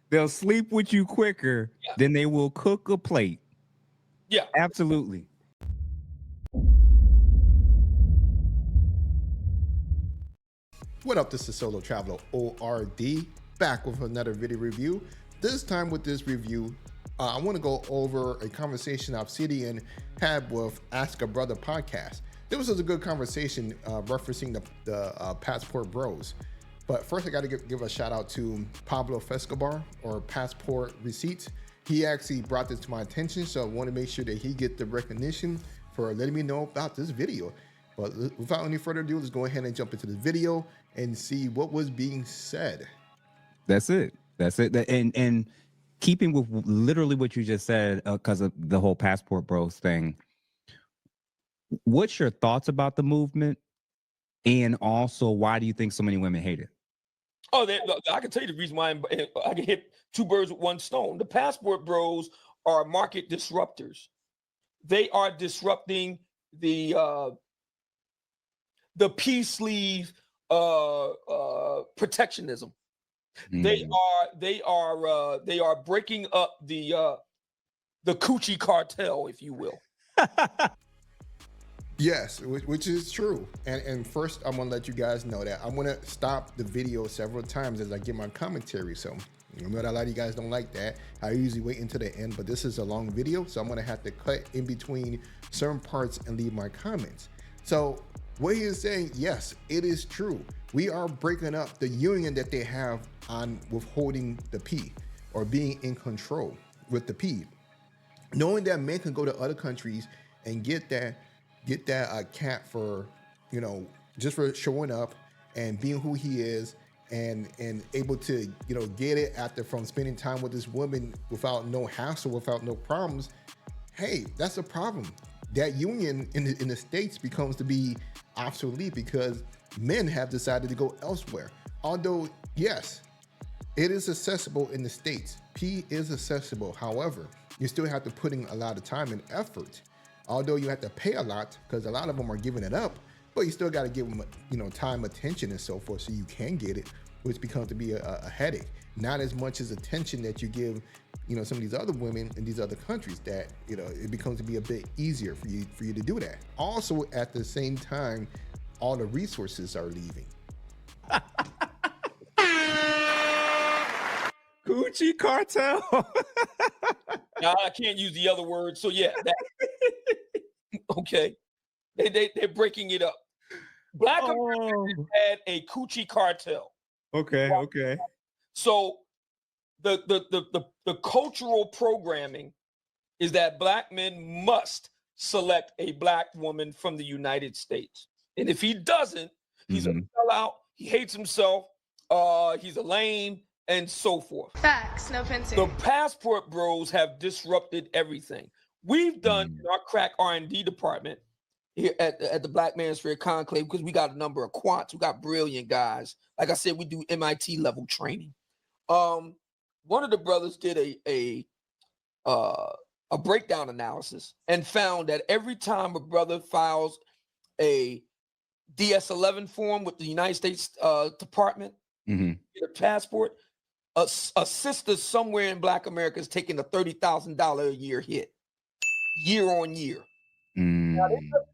They'll sleep with you quicker Yeah. than they will cook a plate. Yeah. Absolutely. What up, this is Solo Traveler ORD, back with another video review. This time with this review, I want to go over a conversation Obsidian had with Ask a Brother podcast. This was a good conversation referencing the Passport Bros. But first I got to give a shout out to Pablo Fescobar, or Passport Receipts. He actually brought this to my attention, so I want to make sure that he get the recognition for letting me know about this video. But without any further ado, let's go ahead and jump into this video and see what was being said. That's it. That's it. And keeping with literally what you just said, because of the whole Passport Bros thing, what's your thoughts about the movement? And also, why do you think so many women hate it? Oh, I can tell you the reason why I can hit two birds with one stone. The Passport Bros are market disruptors. They are disrupting the peace sleeve protectionism. They are breaking up the Coochie cartel, if you will. Yes, which is true. And first, I'm gonna let you guys know that I'm gonna stop the video several times as I give my commentary. So I know that a lot of you guys don't like that. I usually wait until the end, but this is a long video, so I'm gonna have to cut in between certain parts and leave my comments. So what he is saying, yes, it is true. We are breaking up the union that they have on withholding the P, or being in control with the P. Knowing that men can go to other countries and get that cat for, you know, just for showing up and being who he is, and able to, you know, get it after from spending time with this woman without no hassle, without no problems. Hey, that's a problem. That union in the States becomes to be obsolete because men have decided to go elsewhere. Although, yes, it is accessible in the States. P is accessible. However, you still have to put in a lot of time and effort. Although you have to pay a lot, because a lot of them are giving it up, but you still got to give them, you know, time, attention, and so forth, so you can get it, which becomes to be a headache. Not as much as attention that you give, you know, some of these other women in these other countries, that, you know, it becomes to be a bit easier for you to do that. Also, at the same time, all the resources are leaving. Coochie cartel. Now I can't use the other word, so yeah. Okay, they're breaking it up. Black Americans had a Coochie cartel. Okay. So the cultural programming is that black men must select a black woman from the United States, and if he doesn't, he's a sellout. He hates himself. He's a lame, and so forth. Facts, no pencil. The Passport Bros have disrupted everything. We've done in our crack R&D department here at the Black Manosphere Conclave, because we got a number of quants. We got brilliant guys. Like I said, we do MIT level training. One of the brothers did a breakdown analysis and found that every time a brother files a DS-11 form with the United States Department, get a passport, a sister somewhere in Black America is taking a $30,000 a year hit, year on year. Now,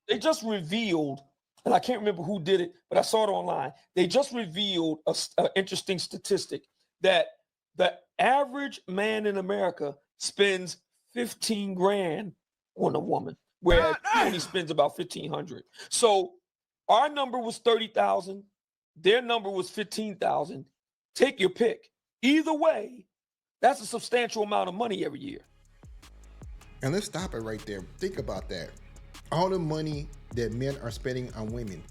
they just revealed, and I can't remember who did it, but I saw it online. They just revealed an interesting statistic that the average man in America spends 15 grand on a woman, whereas he only spends about 1,500. So our number was 30,000. Their number was 15,000. Take your pick. Either way, that's a substantial amount of money every year. And let's stop it right there. Think about that. All the money that men are spending on women.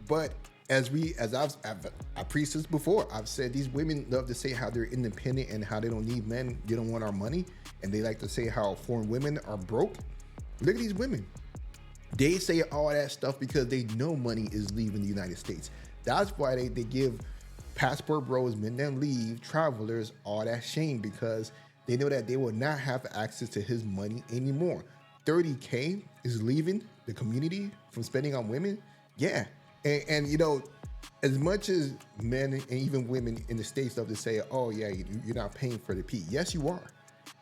But as I've preached this before, I've said these women love to say how they're independent and how they don't need men, they don't want our money. And they like to say how foreign women are broke. Look at these women. They say all that stuff because they know money is leaving the United States. That's why they give Passport Bros, men that leave, travelers, all that shame, because they know that they will not have access to his money anymore. 30K is leaving the community from spending on women. Yeah. And you know, as much as men and even women in the States love to say, oh yeah, you're not paying for the P. Yes, you are.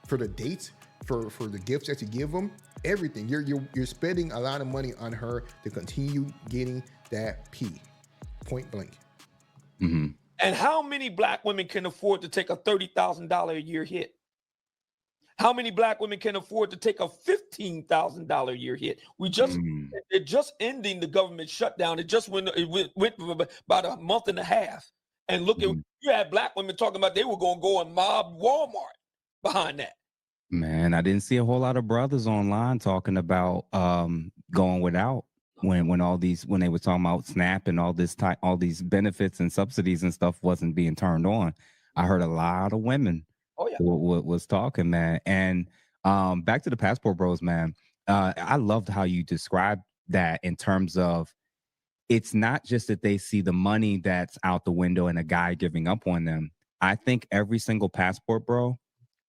For the dates, for the gifts that you give them, everything. You're spending a lot of money on her to continue getting that P. Point blank. Mm-hmm. And how many black women can afford to take a $30,000 a year hit? How many black women can afford to take a $15,000 a year hit? They're just ending the government shutdown. It just went for about a month and a half. And look at, you had black women talking about they were going to go and mob Walmart behind that. Man, I didn't see a whole lot of brothers online talking about going without when they were talking about SNAP and all these benefits and subsidies and stuff wasn't being turned on. I heard a lot of women was talking, man. And back to the Passport Bros, man. I loved how you described that in terms of it's not just that they see the money that's out the window and a guy giving up on them. I think every single Passport Bro,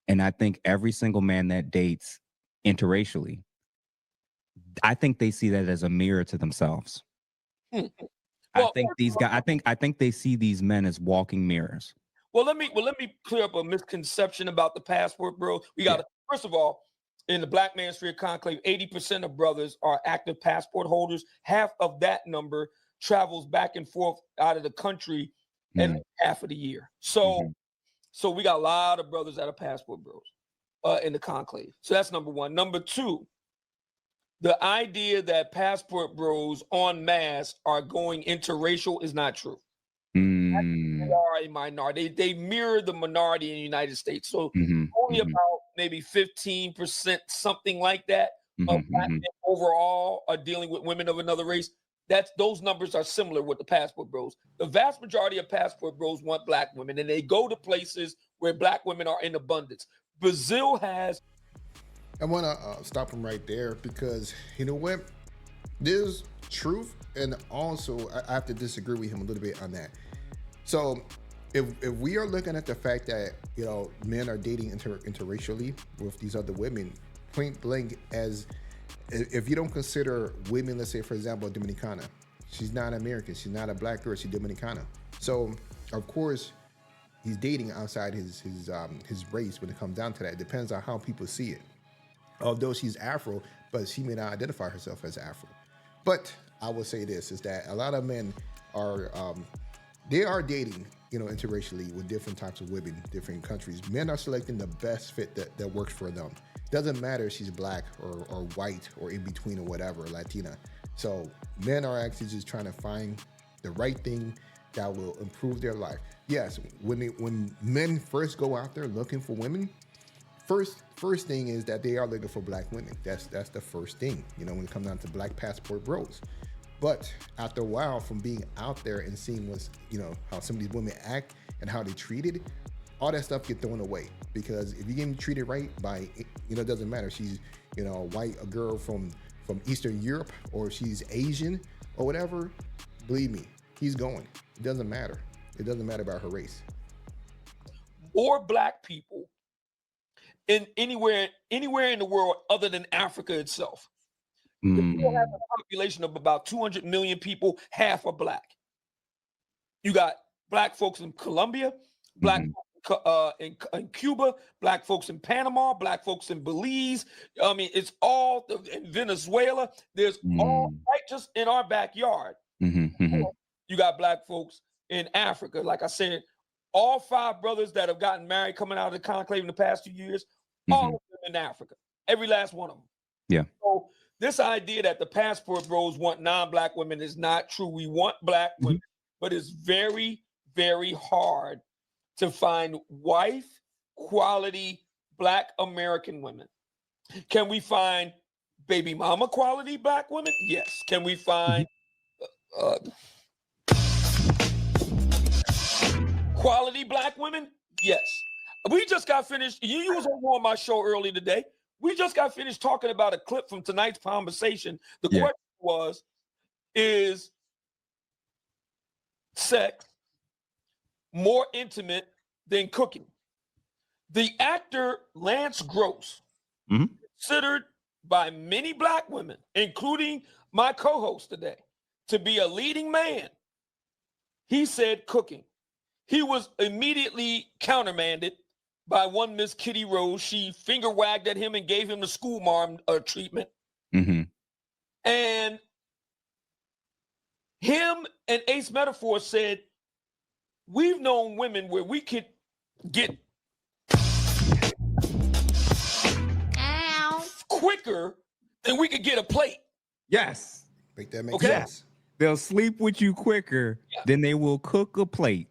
and I think every single man that dates interracially, I think they see that as a mirror to themselves. I think they see these men as walking mirrors. Well, let me clear up a misconception about the Passport Bro. We got to, first of all, in the Black Man Street Conclave, 80% of brothers are active passport holders. Half of that number travels back and forth out of the country and half of the year. So we got a lot of brothers that are Passport Bros in the conclave. So that's number one. Number two, the idea that Passport Bros en masse are going interracial is not true. They are a minority. They mirror the minority in the United States. So only about maybe 15%, something like that, of black men overall are dealing with women of another race. Those numbers are similar with the Passport Bros. The vast majority of Passport Bros want black women, and they go to places where black women are in abundance. Brazil has. I want to stop him right there because you know what? There's truth, and also I have to disagree with him a little bit on that. So if we are looking at the fact that men are dating interracially with these other women, point blank, as if you don't consider women, let's say for example Dominicana, she's not American, she's not a black girl, she's Dominicana. So of course he's dating outside his race when it comes down to that. It depends on how people see it. Although she's Afro, but she may not identify herself as Afro. But I will say this, is that a lot of men are they are dating, interracially with different types of women, different countries. Men are selecting the best fit that works for them. Doesn't matter if she's black or white or in between or whatever, Latina. So men are actually just trying to find the right thing that will improve their life. Yes, when men first go out there looking for women, first thing is that they are looking for black women. That's the first thing, when it comes down to black passport bros. But after a while, from being out there and seeing what's, how some of these women act and how they treated, all that stuff get thrown away. Because if you're getting treated right by, it doesn't matter. She's, white, a girl from Eastern Europe, or she's Asian or whatever, believe me, he's going. It doesn't matter. It doesn't matter about her race. Or black people in anywhere in the world other than Africa itself. You have a population of about 200 million people, half are black. You got black folks in Colombia, black folks in Cuba, black folks in Panama, black folks in Belize. I mean, it's all in Venezuela. There's all right just in our backyard. You got black folks in Africa. Like I said, all 5 brothers that have gotten married coming out of the conclave in the past 2 years, all of them in Africa. Every last one of them. Yeah. So this idea that the Passport Bros want non-black women is not true. We want black women, but it's very, very hard to find wife quality black American women. Can we find baby mama quality black women? Yes. Can we find quality black women? Yes. We just got finished. You was on my show early today. We just got finished talking about a clip from tonight's conversation. The question was, is sex more intimate than cooking? The actor Lance Gross, considered by many black women, including my co-host today, to be a leading man He said cooking. He was immediately countermanded by one Miss Kitty Rose. She finger wagged at him and gave him the school marm treatment. Mm-hmm. And him and Ace Metaphor said, we've known women where we could get quicker than we could get a plate. Yes. Make that make Okay. sense. They'll sleep with you quicker than they will cook a plate.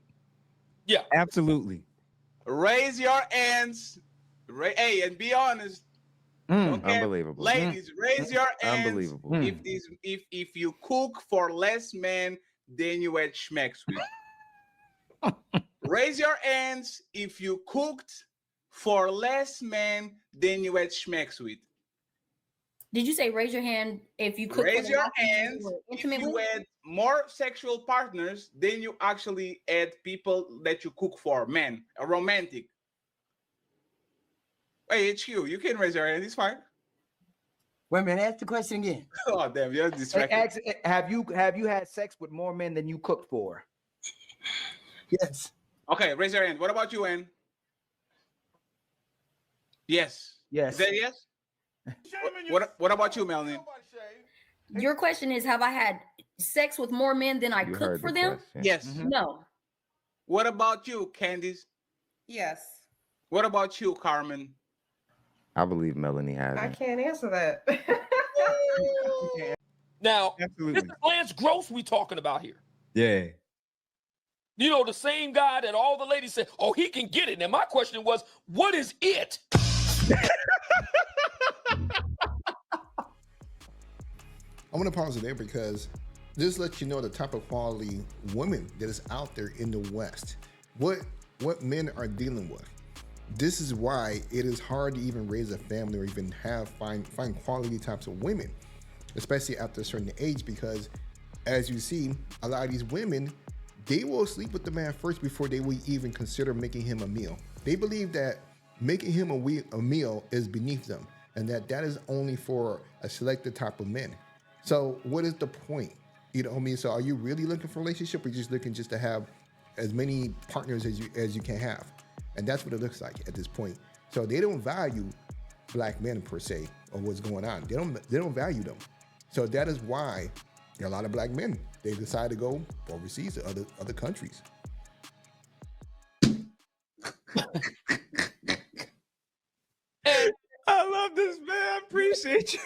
Yeah. Absolutely. Raise your hands. Hey, and be honest. Okay? Unbelievable. Ladies, raise your hands. Unbelievable. If you cook for less men than you had schmecks with. Raise your hands if you cooked for less men than you had schmecks with. Did you say raise your hand if you cook? Raise your hands if you had more sexual partners than you actually had people that you cook for, men, a romantic. Hey, HQ, you can raise your hand. It's fine. Wait a minute, ask the question again. Oh, damn, you're distracted. Have you had sex with more men than you cooked for? Yes. Okay, raise your hand. What about you, Ann? Yes. Yes. Is that yes? What about you, Melanie? Your question is, have I had sex with more men than I You cooked heard for the them? question. Yes. No. What about you, Candice? Yes. What about you, Carmen? I believe Melanie has I it. can't answer that. Now, this Absolutely. is Lance Gross we talking about here. Yeah. You know, the same guy that all the ladies said, oh, he can get it. And my question was, what is it? I want to pause it there because this lets you know the type of quality women that is out there in the West. What men are dealing with. This is why it is hard to even raise a family or even find quality types of women, especially after a certain age, because as you see, a lot of these women, they will sleep with the man first before they will even consider making him a meal. They believe that making him a meal is beneath them and that is only for a selected type of men. So what is the point? You know what I mean? So are you really looking for a relationship or just looking just to have as many partners as you can have? And that's what it looks like at this point. So they don't value black men per se or what's going on. They don't value them. So that is why there are a lot of black men. They decide to go overseas to other countries. I love this, man. I appreciate you.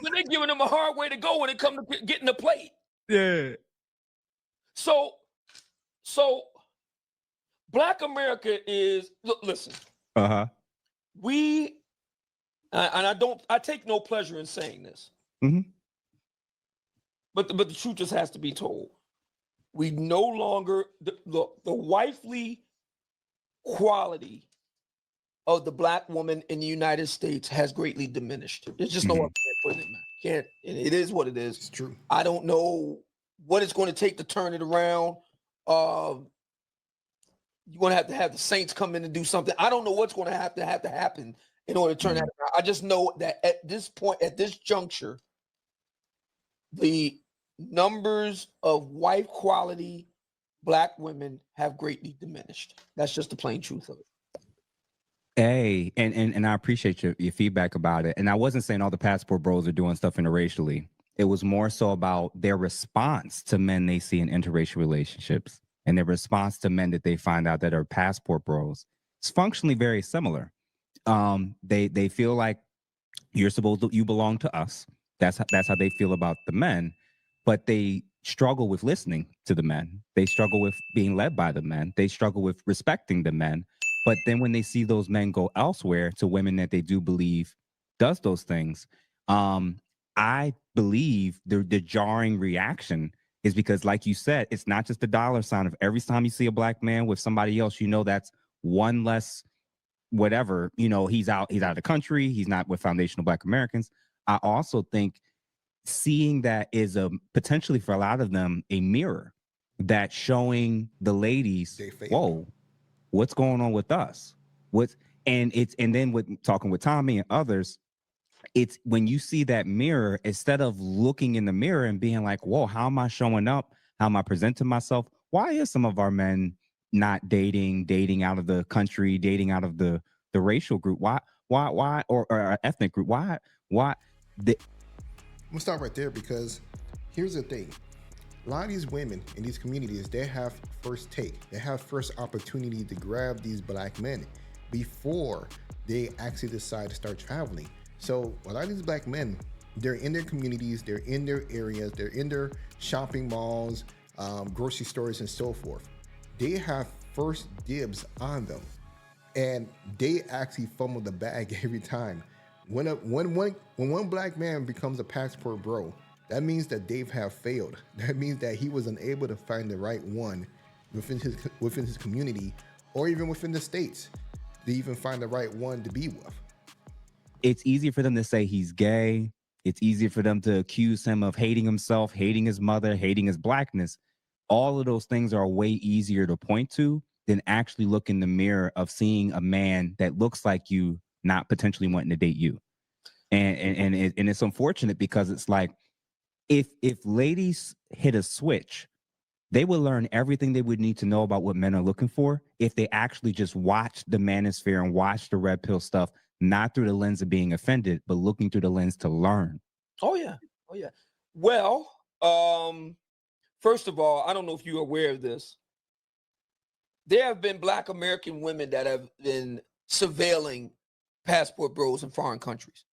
But they're giving them a hard way to go when it comes to getting the plate. Yeah. So Black America is, look, listen, Uh-huh. I take no pleasure in saying this, but the truth just has to be told. We no longer, the wifely quality of the black woman in the United States has greatly diminished. There's just no other way of putting it, man. Can't, it is what it is. It's true. I don't know what it's going to take to turn it around. You're going to have the Saints come in and do something. I don't know what's going to have to happen in order to turn that around. I just know that at this point, at this juncture, the numbers of wife quality black women have greatly diminished. That's just the plain truth of it. Hey, and I appreciate your feedback about it. And I wasn't saying all the passport bros are doing stuff interracially. It was more so about their response to men they see in interracial relationships and their response to men that they find out that are passport bros. It's functionally very similar. They feel like you belong to us. That's how they feel about the men, but they struggle with listening to the men. They struggle with being led by the men. They struggle with respecting the men. But then when they see those men go elsewhere to women that they do believe does those things, I believe the jarring reaction is because, like you said, it's not just the dollar sign of every time you see a black man with somebody else, you know, that's one less whatever, you know, he's out of the country. He's not with foundational black Americans. I also think seeing that is potentially for a lot of them a mirror that showing the ladies, whoa, what's going on with us? And then with talking with Tommy and others, it's when you see that mirror, instead of looking in the mirror and being like, whoa, how am I showing up? How am I presenting myself? why is some of our men not dating out of the country, dating out of the racial group? Why, or ethnic group? Why? I'm gonna stop right there, because here's the thing. A lot of these women in these communities, they have first take. They have first opportunity to grab these black men before they actually decide to start traveling. So a lot of these black men, they're in their communities, they're in their areas, they're in their shopping malls, grocery stores, and so forth. They have first dibs on them, and they actually fumble the bag every time. When one black man becomes a passport bro, that means that they have failed. That means that he was unable to find the right one within his community, or even within the states, to even find the right one to be with. It's easy for them to say he's gay. It's easy for them to accuse him of hating himself, hating his mother, hating his blackness. All of those things are way easier to point to than actually look in the mirror of seeing a man that looks like you not potentially wanting to date you. And it's unfortunate, because it's like, if ladies hit a switch, they would learn everything they would need to know about what men are looking for if they actually just watch the manosphere and watch the red pill stuff, not through the lens of being offended, but looking through the lens to learn. Oh yeah. Oh yeah. Well, first of all, I don't know if you're aware of this. There have been Black American women that have been surveilling passport bros in foreign countries.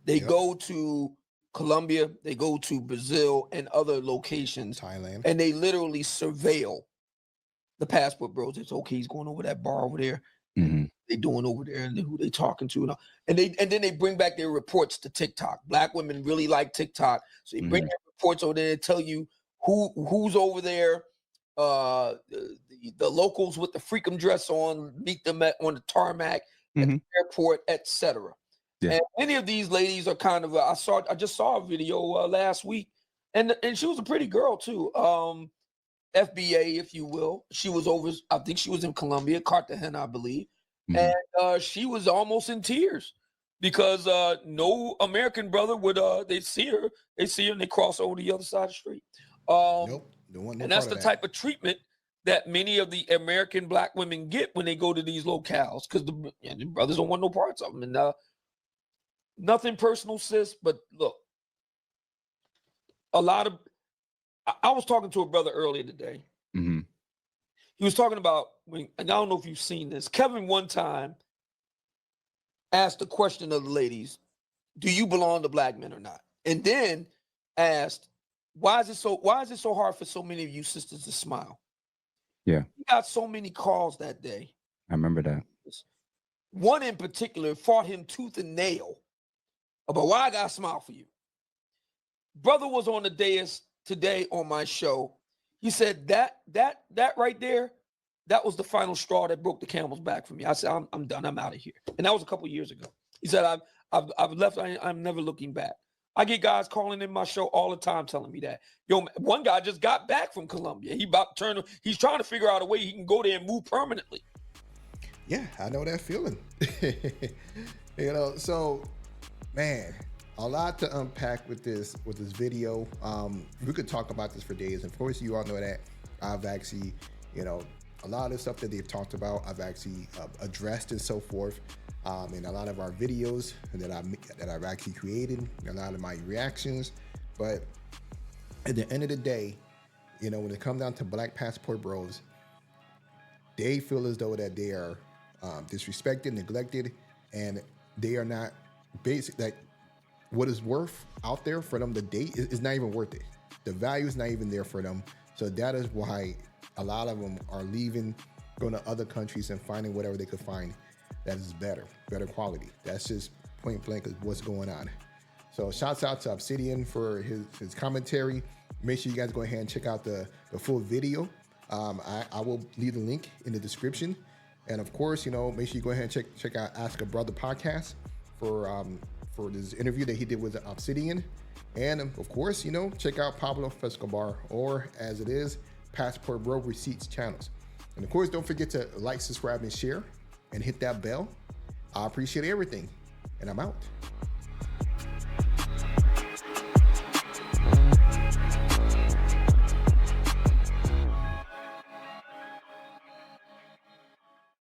They go to Colombia, they go to Brazil and other locations, Thailand, and they literally surveil the passport bros. It's okay, he's going over that bar over there. Mm-hmm. They doing over there, and who they talking to, and then they bring back their reports to TikTok. Black women really like TikTok, so they bring their reports over there and tell you who's over there. The locals with the freakum dress on, meet them on the tarmac at the airport, etc. Yeah. And many of these ladies are kind of I just saw a video last week, and she was a pretty girl too. FBA, if you will. She was over, I think she was in Colombia, Cartel, I believe. And she was almost in tears because no American brother would they see her and they cross over the other side of the street. Nope. And that's the type of treatment that many of the American Black women get when they go to these locales, because the brothers don't want no parts of them. And nothing personal, sis, but look, I was talking to a brother earlier today. Mm-hmm. He was talking about, and I don't know if you've seen this. Kevin one time asked the question of the ladies, do you belong to Black men or not? And then asked, why is it so hard for so many of you sisters to smile? Yeah. He got so many calls that day. I remember that. One in particular fought him tooth and nail about why I gotta smile for you. Brother was on the dais today on my show. He said that right there, that was the final straw that broke the camel's back for me. I said, I'm done. I'm out of here. And that was a couple years ago. He said, I've left. I'm never looking back. I get guys calling in my show all the time telling me that. Yo, one guy just got back from Colombia. He's trying to figure out a way he can go there and move permanently. Yeah, I know that feeling. So, man, a lot to unpack with this video. We could talk about this for days. Of course, you all know that I've actually, a lot of the stuff that they've talked about, I've actually addressed and so forth. In a lot of our videos that I've actually created, a lot of my reactions. But at the end of the day, when it comes down to Black passport bros, they feel as though that they are disrespected, neglected, and they are not basic. Like, what is worth out there for them to date is not even worth it. The value is not even there for them. So that is why a lot of them are leaving, going to other countries and finding whatever they could find that is better quality. That's just point blank of what's going on. So shouts out to Obsidian for his commentary. Make sure you guys go ahead and check out the full video. I will leave the link in the description. And of course, make sure you go ahead and check out Ask a Brother podcast for this interview that he did with Obsidian. And of course, check out Pablo Escobar, or as it is, Passport Bro Receipts channels. And of course, don't forget to like, subscribe, and share, and hit that bell. I appreciate everything, and I'm out.